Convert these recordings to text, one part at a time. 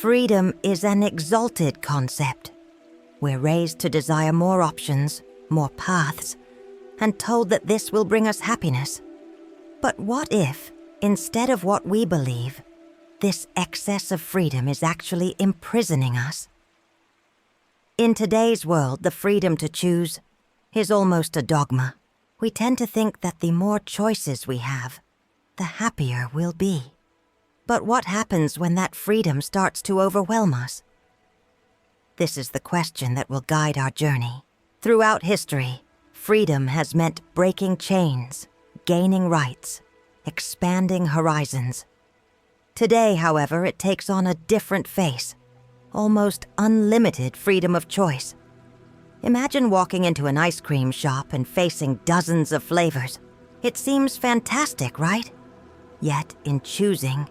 Freedom is an exalted concept. We're raised to desire more options, more paths, and told that this will bring us happiness. But what if, instead of what we believe, this excess of freedom is actually imprisoning us? In today's world, the freedom to choose is almost a dogma. We tend to think that the more choices we have, the happier we'll be. But what happens when that freedom starts to overwhelm us? This is the question that will guide our journey. Throughout history, freedom has meant breaking chains, gaining rights, expanding horizons. Today, however, it takes on a different face, almost unlimited freedom of choice. Imagine walking into an ice cream shop and facing dozens of flavors. It seems fantastic, right? Yet, in choosing,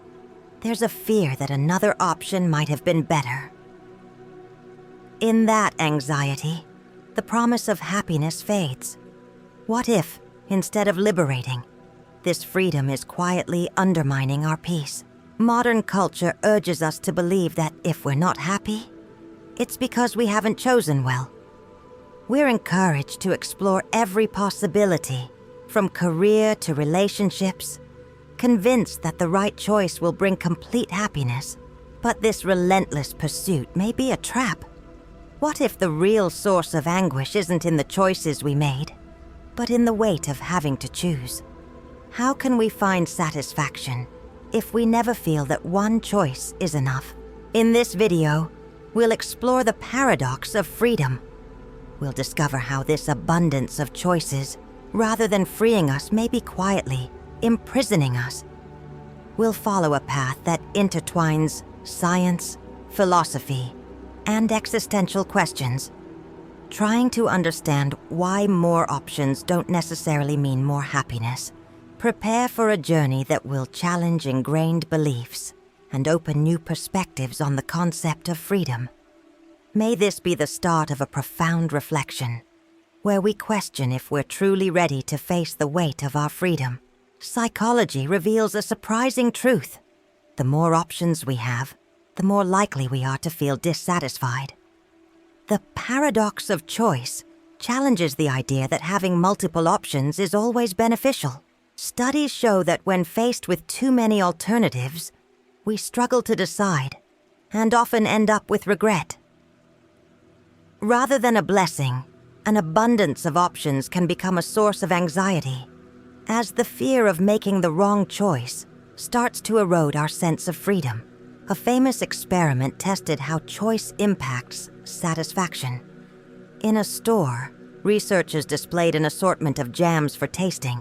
there's a fear that another option might have been better. In that anxiety, the promise of happiness fades. What if, instead of liberating, this freedom is quietly undermining our peace? Modern culture urges us to believe that if we're not happy, it's because we haven't chosen well. We're encouraged to explore every possibility, from career to relationships, convinced that the right choice will bring complete happiness. But this relentless pursuit may be a trap. What if the real source of anguish isn't in the choices we made, but in the weight of having to choose? How can we find satisfaction if we never feel that one choice is enough? In this video, we'll explore the paradox of freedom. We'll discover how this abundance of choices, rather than freeing us, may be quietly imprisoning us. We'll follow a path that intertwines science, philosophy, and existential questions, trying to understand why more options don't necessarily mean more happiness. Prepare for a journey that will challenge ingrained beliefs and open new perspectives on the concept of freedom. May this be the start of a profound reflection, where we question if we're truly ready to face the weight of our freedom. Psychology reveals a surprising truth. The more options we have, the more likely we are to feel dissatisfied. The paradox of choice challenges the idea that having multiple options is always beneficial. Studies show that when faced with too many alternatives, we struggle to decide and often end up with regret. Rather than a blessing, an abundance of options can become a source of anxiety, as the fear of making the wrong choice starts to erode our sense of freedom. A famous experiment tested how choice impacts satisfaction. In a store, researchers displayed an assortment of jams for tasting.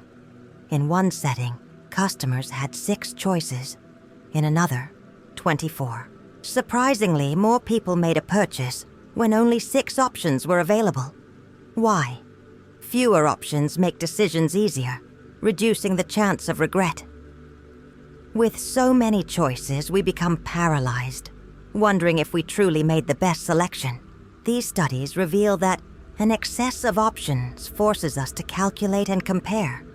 In one setting, customers had 6 choices. In another, 24. Surprisingly, more people made a purchase when only 6 options were available. Why? Fewer options make decisions easier, reducing the chance of regret. With so many choices, we become paralyzed, wondering if we truly made the best selection. These studies reveal that an excess of options forces us to calculate and compare,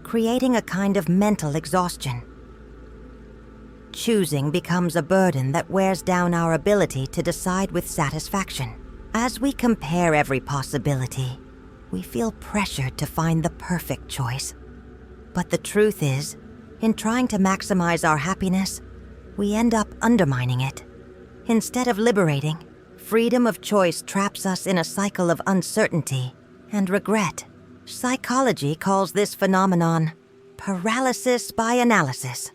creating a kind of mental exhaustion. Choosing becomes a burden that wears down our ability to decide with satisfaction. As we compare every possibility, we feel pressured to find the perfect choice. But the truth is, in trying to maximize our happiness, we end up undermining it. Instead of liberating, freedom of choice traps us in a cycle of uncertainty and regret. Psychology calls this phenomenon paralysis by analysis.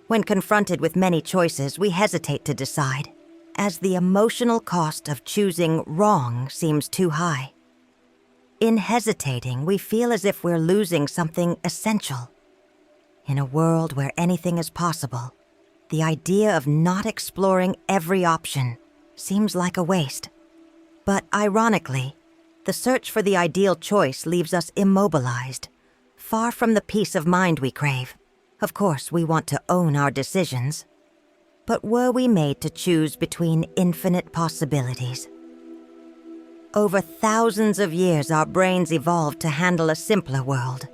When confronted with many choices, we hesitate to decide, as the emotional cost of choosing wrong seems too high. In hesitating, we feel as if we're losing something essential. In a world where anything is possible, the idea of not exploring every option seems like a waste. But ironically, the search for the ideal choice leaves us immobilized, far from the peace of mind we crave. Of course, we want to own our decisions, but were we made to choose between infinite possibilities? Over thousands of years, our brains evolved to handle a simpler world.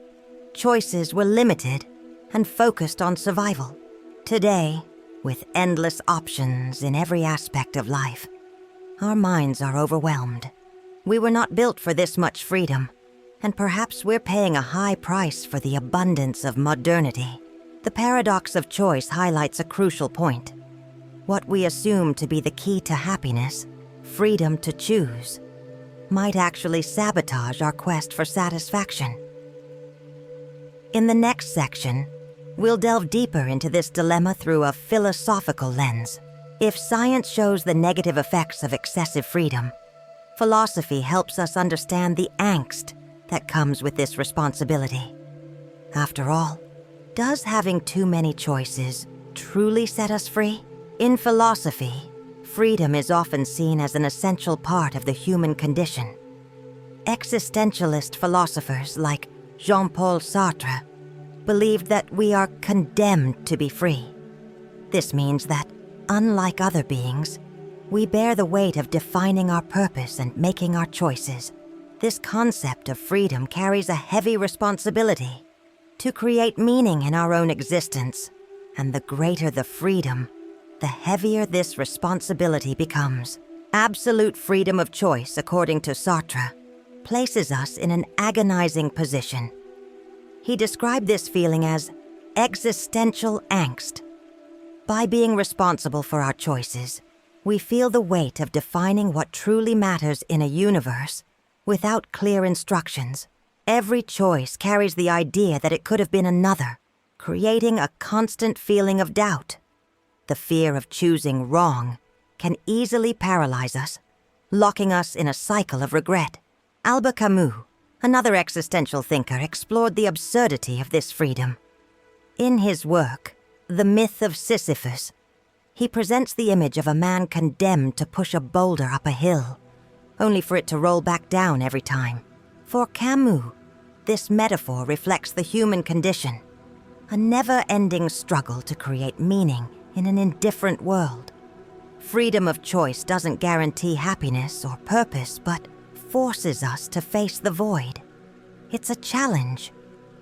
Choices were limited and focused on survival. Today, With endless options in every aspect of life, our minds are overwhelmed. We were not built for this much freedom, and perhaps we're paying a high price for the abundance of modernity. The paradox of choice highlights a crucial point. What we assume to be the key to happiness, freedom to choose, might actually sabotage our quest for satisfaction. In the next section, we'll delve deeper into this dilemma through a philosophical lens. If science shows the negative effects of excessive freedom, philosophy helps us understand the angst that comes with this responsibility. After all, does having too many choices truly set us free? In philosophy, freedom is often seen as an essential part of the human condition. Existentialist philosophers like Jean-Paul Sartre believed that we are condemned to be free. This means that, unlike other beings, we bear the weight of defining our purpose and making our choices. This concept of freedom carries a heavy responsibility to create meaning in our own existence, and the greater the freedom, the heavier this responsibility becomes. Absolute freedom of choice, according to Sartre, places us in an agonizing position. He described this feeling as existential angst. By being responsible for our choices, we feel the weight of defining what truly matters in a universe without clear instructions. Every choice carries the idea that it could have been another, creating a constant feeling of doubt. The fear of choosing wrong can easily paralyze us, locking us in a cycle of regret. Albert Camus, another existential thinker, explored the absurdity of this freedom. In his work, The Myth of Sisyphus, he presents the image of a man condemned to push a boulder up a hill, only for it to roll back down every time. For Camus, this metaphor reflects the human condition, a never-ending struggle to create meaning in an indifferent world. Freedom of choice doesn't guarantee happiness or purpose, but forces us to face the void. It's a challenge,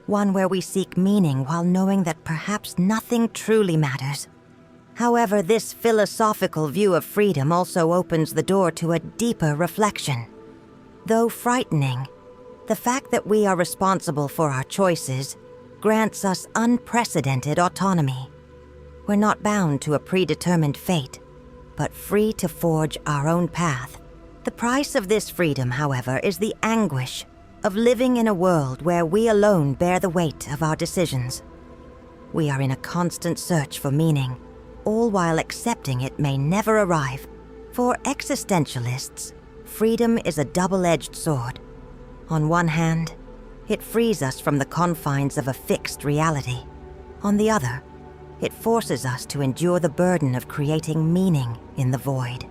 one where we seek meaning while knowing that perhaps nothing truly matters. However, this philosophical view of freedom also opens the door to a deeper reflection. Though frightening, the fact that we are responsible for our choices grants us unprecedented autonomy. We're not bound to a predetermined fate, but free to forge our own path. The price of this freedom, however, is the anguish of living in a world where we alone bear the weight of our decisions. We are in a constant search for meaning, all while accepting it may never arrive. For existentialists, freedom is a double-edged sword. On one hand, it frees us from the confines of a fixed reality. On the other, it forces us to endure the burden of creating meaning in the void.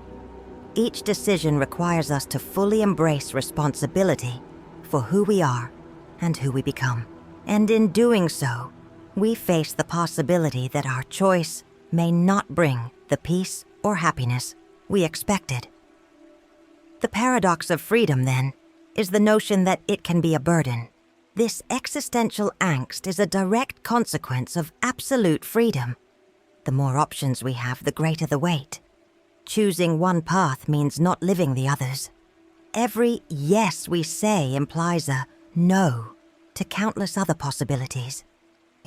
Each decision requires us to fully embrace responsibility for who we are and who we become. And in doing so, we face the possibility that our choice may not bring the peace or happiness we expected. The paradox of freedom, then, is the notion that it can be a burden. This existential angst is a direct consequence of absolute freedom. The more options we have, the greater the weight. Choosing one path means not living the others. Every yes we say implies a no to countless other possibilities.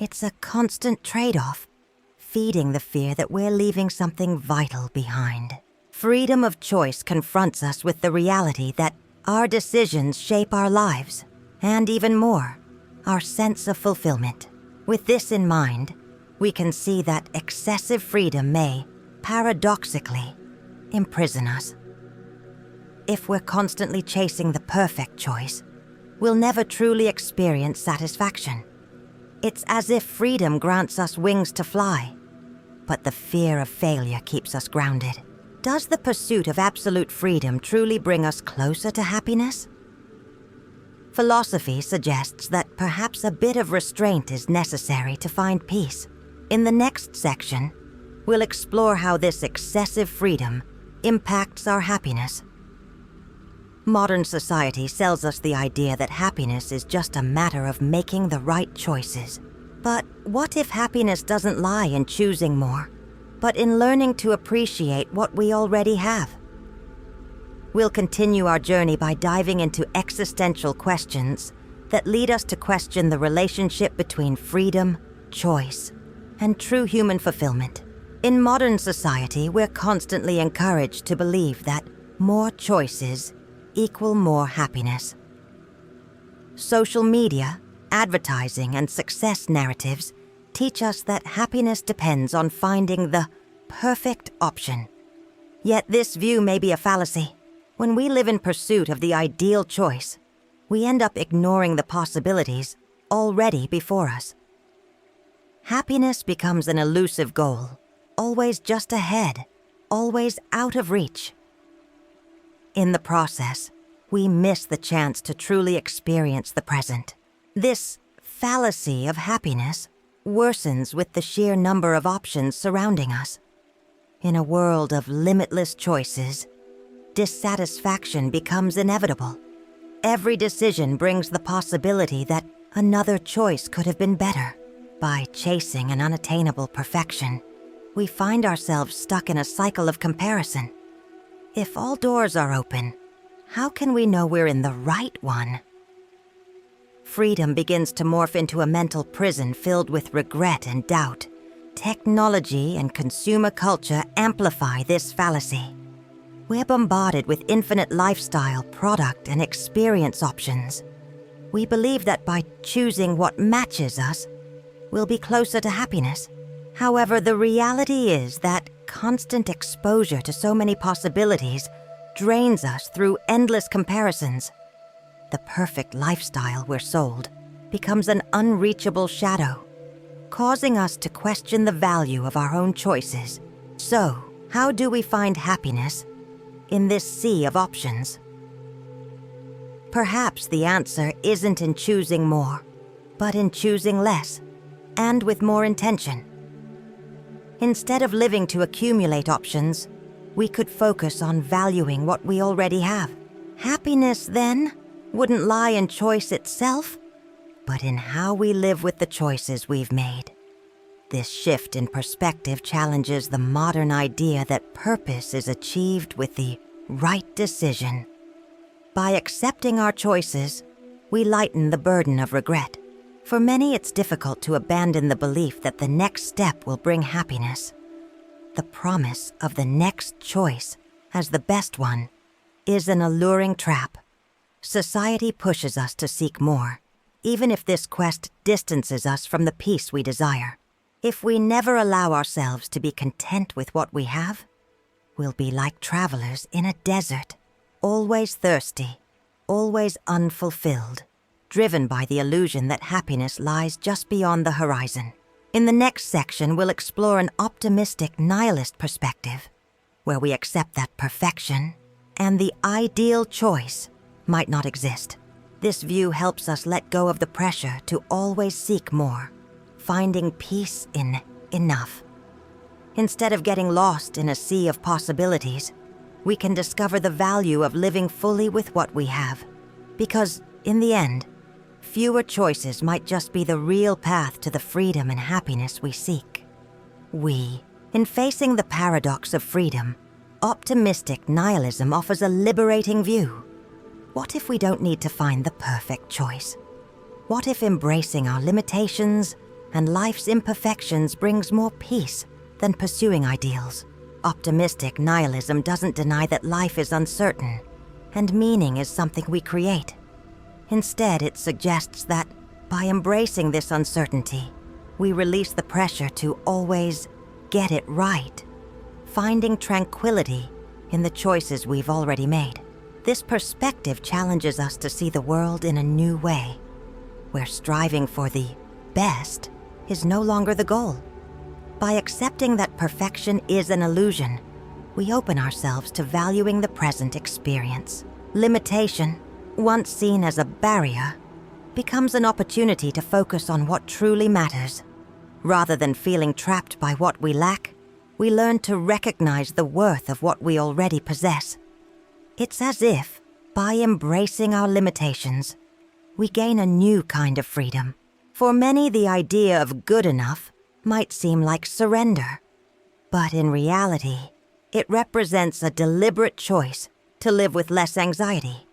It's a constant trade-off, feeding the fear that we're leaving something vital behind. Freedom of choice confronts us with the reality that our decisions shape our lives, and even more, our sense of fulfillment. With this in mind, we can see that excessive freedom may, paradoxically, imprison us. If we're constantly chasing the perfect choice, we'll never truly experience satisfaction. It's as if freedom grants us wings to fly, but the fear of failure keeps us grounded. Does the pursuit of absolute freedom truly bring us closer to happiness? Philosophy suggests that perhaps a bit of restraint is necessary to find peace. In the next section, we'll explore how this excessive freedom impacts our happiness. Modern society sells us the idea that happiness is just a matter of making the right choices. But what if happiness doesn't lie in choosing more, but in learning to appreciate what we already have. We'll continue our journey by diving into existential questions that lead us to question the relationship between freedom, choice, and true human fulfillment. In modern society, we're constantly encouraged to believe that more choices equal more happiness. Social media, advertising, and success narratives teach us that happiness depends on finding the perfect option. Yet this view may be a fallacy. When we live in pursuit of the ideal choice, we end up ignoring the possibilities already before us. Happiness becomes an elusive goal, always just ahead, always out of reach. In the process, we miss the chance to truly experience the present. This fallacy of happiness worsens with the sheer number of options surrounding us. In a world of limitless choices, dissatisfaction becomes inevitable. Every decision brings the possibility that another choice could have been better. By chasing an unattainable perfection, we find ourselves stuck in a cycle of comparison. If all doors are open, how can we know we're in the right one? Freedom begins to morph into a mental prison filled with regret and doubt. Technology and consumer culture amplify this fallacy. We're bombarded with infinite lifestyle, product, and experience options. We believe that by choosing what matches us, we'll be closer to happiness. However, the reality is that constant exposure to so many possibilities drains us through endless comparisons. The perfect lifestyle we're sold becomes an unreachable shadow, causing us to question the value of our own choices. So, how do we find happiness in this sea of options? Perhaps the answer isn't in choosing more, but in choosing less, and with more intention. Instead of living to accumulate options, we could focus on valuing what we already have. Happiness, then, wouldn't lie in choice itself, but in how we live with the choices we've made. This shift in perspective challenges the modern idea that purpose is achieved with the right decision. By accepting our choices, we lighten the burden of regret. For many, it's difficult to abandon the belief that the next step will bring happiness. The promise of the next choice as the best one is an alluring trap. Society pushes us to seek more, even if this quest distances us from the peace we desire. If we never allow ourselves to be content with what we have, we'll be like travelers in a desert, always thirsty, always unfulfilled, driven by the illusion that happiness lies just beyond the horizon. In the next section, we'll explore an optimistic nihilist perspective, where we accept that perfection and the ideal choice might not exist. This view helps us let go of the pressure to always seek more, finding peace in enough. Instead of getting lost in a sea of possibilities, we can discover the value of living fully with what we have. Because, in the end, fewer choices might just be the real path to the freedom and happiness we seek. In facing the paradox of freedom, optimistic nihilism offers a liberating view. What if we don't need to find the perfect choice? What if embracing our limitations and life's imperfections brings more peace than pursuing ideals? Optimistic nihilism doesn't deny that life is uncertain, and meaning is something we create. Instead, it suggests that by embracing this uncertainty, we release the pressure to always get it right, finding tranquility in the choices we've already made. This perspective challenges us to see the world in a new way, where striving for the best is no longer the goal. By accepting that perfection is an illusion, we open ourselves to valuing the present experience. Limitation, once seen as a barrier, becomes an opportunity to focus on what truly matters. Rather than feeling trapped by what we lack, we learn to recognize the worth of what we already possess. It's as if, by embracing our limitations, we gain a new kind of freedom. For many, the idea of good enough might seem like surrender. But in reality, it represents a deliberate choice to live with less anxiety.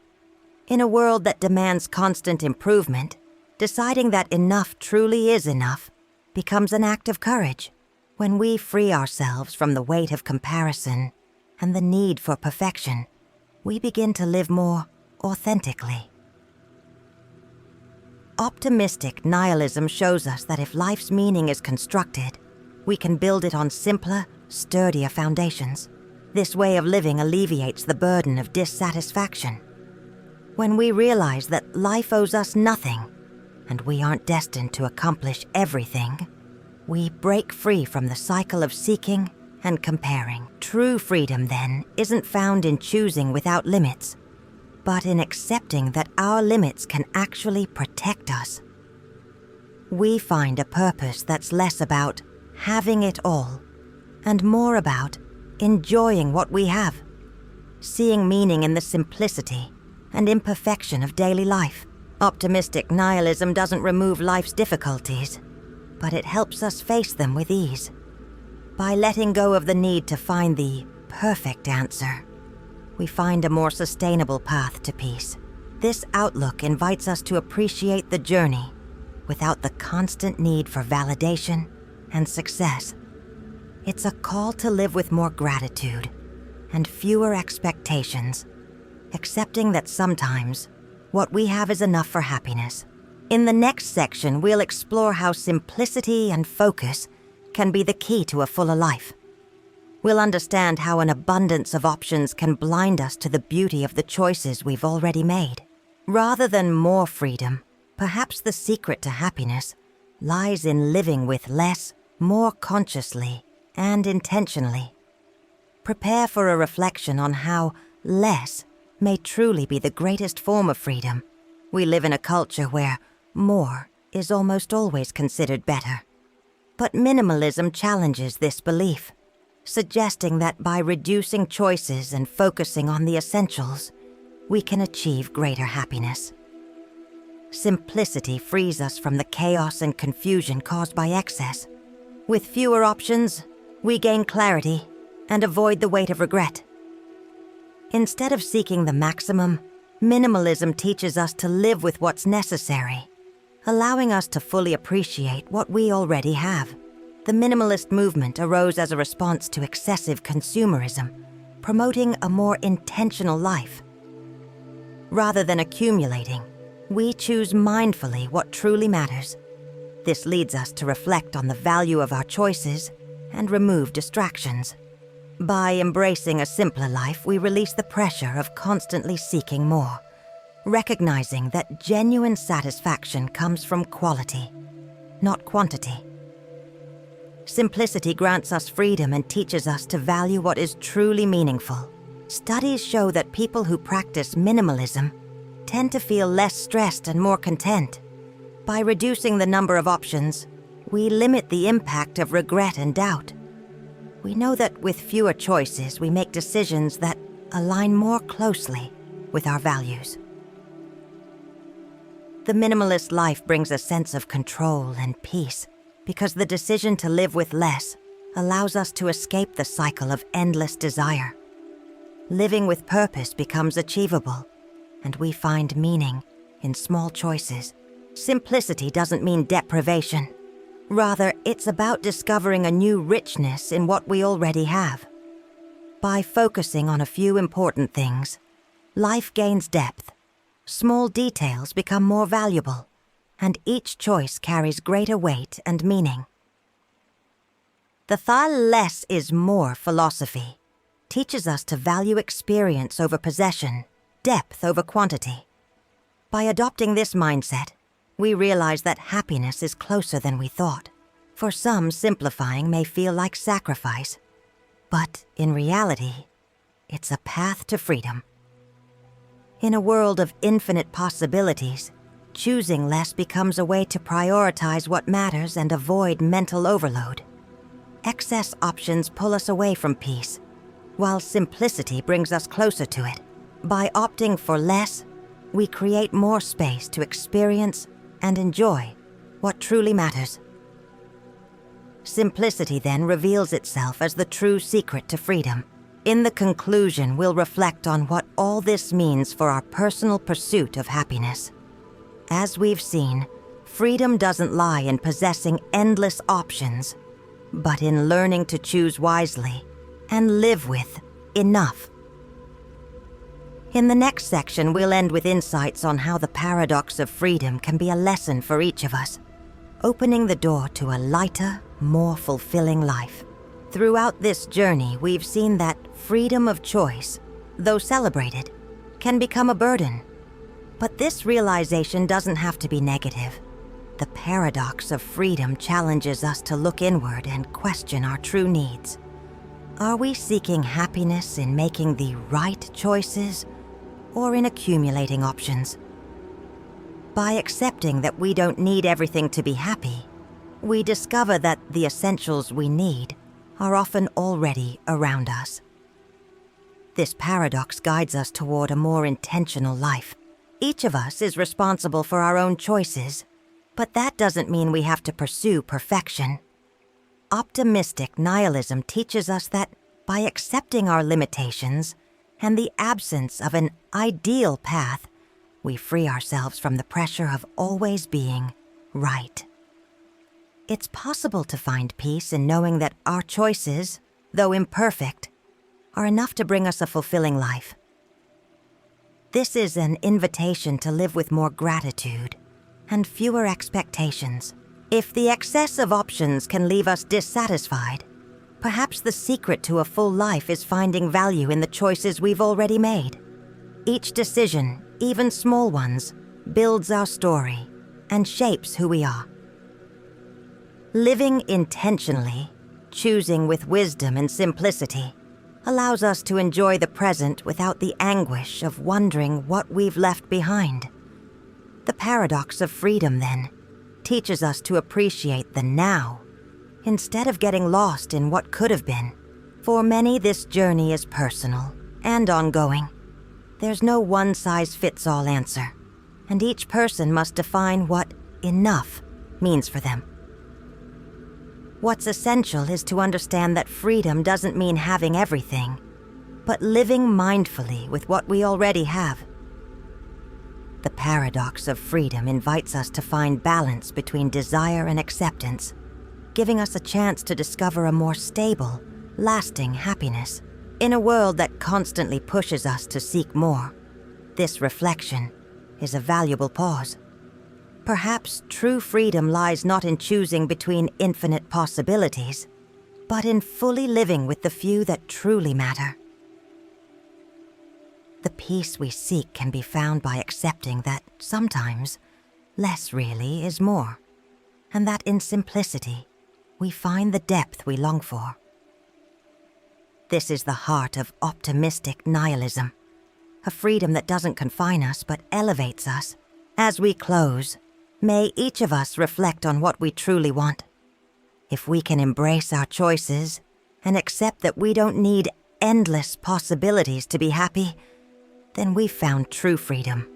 In a world that demands constant improvement, deciding that enough truly is enough becomes an act of courage. When we free ourselves from the weight of comparison and the need for perfection, we begin to live more authentically. Optimistic nihilism shows us that if life's meaning is constructed, we can build it on simpler, sturdier foundations. This way of living alleviates the burden of dissatisfaction. When we realize that life owes us nothing, and we aren't destined to accomplish everything, we break free from the cycle of seeking and comparing. True freedom, then, isn't found in choosing without limits, but in accepting that our limits can actually protect us. We find a purpose that's less about having it all and more about enjoying what we have, seeing meaning in the simplicity and imperfection of daily life. Optimistic nihilism doesn't remove life's difficulties, but it helps us face them with ease. By letting go of the need to find the perfect answer, we find a more sustainable path to peace. This outlook invites us to appreciate the journey without the constant need for validation and success. It's a call to live with more gratitude and fewer expectations, accepting that sometimes what we have is enough for happiness. In the next section, we'll explore how simplicity and focus can be the key to a fuller life. We'll understand how an abundance of options can blind us to the beauty of the choices we've already made. Rather than more freedom, perhaps the secret to happiness lies in living with less, more consciously and intentionally. Prepare for a reflection on how less may truly be the greatest form of freedom. We live in a culture where more is almost always considered better. But minimalism challenges this belief, suggesting that by reducing choices and focusing on the essentials, we can achieve greater happiness. Simplicity frees us from the chaos and confusion caused by excess. With fewer options, we gain clarity and avoid the weight of regret. Instead of seeking the maximum, minimalism teaches us to live with what's necessary, allowing us to fully appreciate what we already have. The minimalist movement arose as a response to excessive consumerism, promoting a more intentional life. Rather than accumulating, we choose mindfully what truly matters. This leads us to reflect on the value of our choices and remove distractions. By embracing a simpler life, we release the pressure of constantly seeking more, recognizing that genuine satisfaction comes from quality, not quantity. Simplicity grants us freedom and teaches us to value what is truly meaningful. Studies show that people who practice minimalism tend to feel less stressed and more content. By reducing the number of options, we limit the impact of regret and doubt. We know that with fewer choices, we make decisions that align more closely with our values. The minimalist life brings a sense of control and peace, because the decision to live with less allows us to escape the cycle of endless desire. Living with purpose becomes achievable, and we find meaning in small choices. Simplicity doesn't mean deprivation. Rather, it's about discovering a new richness in what we already have. By focusing on a few important things, life gains depth. Small details become more valuable, and each choice carries greater weight and meaning. The far less is more philosophy teaches us to value experience over possession, depth over quantity. By adopting this mindset, we realize that happiness is closer than we thought. For some, simplifying may feel like sacrifice, but in reality, it's a path to freedom. In a world of infinite possibilities, choosing less becomes a way to prioritize what matters and avoid mental overload. Excess options pull us away from peace, while simplicity brings us closer to it. By opting for less, we create more space to experience and enjoy what truly matters. Simplicity then reveals itself as the true secret to freedom. In the conclusion, we'll reflect on what all this means for our personal pursuit of happiness. As we've seen, freedom doesn't lie in possessing endless options, but in learning to choose wisely and live with enough. In the next section, we'll end with insights on how the paradox of freedom can be a lesson for each of us, opening the door to a lighter, more fulfilling life. Throughout this journey, we've seen that freedom of choice, though celebrated, can become a burden. But this realization doesn't have to be negative. The paradox of freedom challenges us to look inward and question our true needs. Are we seeking happiness in making the right choices, or in accumulating options? By accepting that we don't need everything to be happy, we discover that the essentials we need are often already around us. This paradox guides us toward a more intentional life. Each of us is responsible for our own choices, but that doesn't mean we have to pursue perfection. Optimistic nihilism teaches us that by accepting our limitations and the absence of an ideal path, we free ourselves from the pressure of always being right. It's possible to find peace in knowing that our choices, though imperfect, are enough to bring us a fulfilling life. This is an invitation to live with more gratitude and fewer expectations. If the excess of options can leave us dissatisfied, perhaps the secret to a full life is finding value in the choices we've already made. Each decision, even small ones, builds our story and shapes who we are. Living intentionally, choosing with wisdom and simplicity, allows us to enjoy the present without the anguish of wondering what we've left behind. The paradox of freedom, then, teaches us to appreciate the now, instead of getting lost in what could have been. For many, this journey is personal and ongoing. There's no one-size-fits-all answer, and each person must define what enough means for them. What's essential is to understand that freedom doesn't mean having everything, but living mindfully with what we already have. The paradox of freedom invites us to find balance between desire and acceptance, giving us a chance to discover a more stable, lasting happiness. In a world that constantly pushes us to seek more, this reflection is a valuable pause. Perhaps true freedom lies not in choosing between infinite possibilities, but in fully living with the few that truly matter. The peace we seek can be found by accepting that sometimes less really is more, and that in simplicity we find the depth we long for. This is the heart of optimistic nihilism, a freedom that doesn't confine us but elevates us. As we close, may each of us reflect on what we truly want. If we can embrace our choices and accept that we don't need endless possibilities to be happy, then we've found true freedom.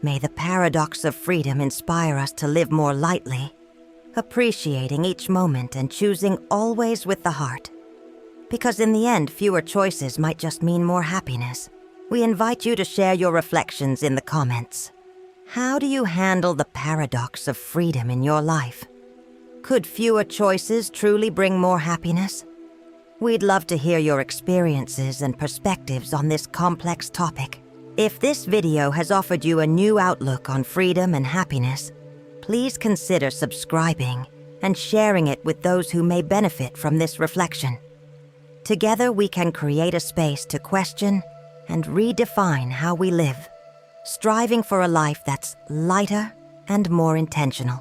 May the paradox of freedom inspire us to live more lightly, appreciating each moment and choosing always with the heart. Because in the end, fewer choices might just mean more happiness. We invite you to share your reflections in the comments. How do you handle the paradox of freedom in your life? Could fewer choices truly bring more happiness? We'd love to hear your experiences and perspectives on this complex topic. If this video has offered you a new outlook on freedom and happiness, please consider subscribing and sharing it with those who may benefit from this reflection. Together we can create a space to question and redefine how we live, striving for a life that's lighter and more intentional.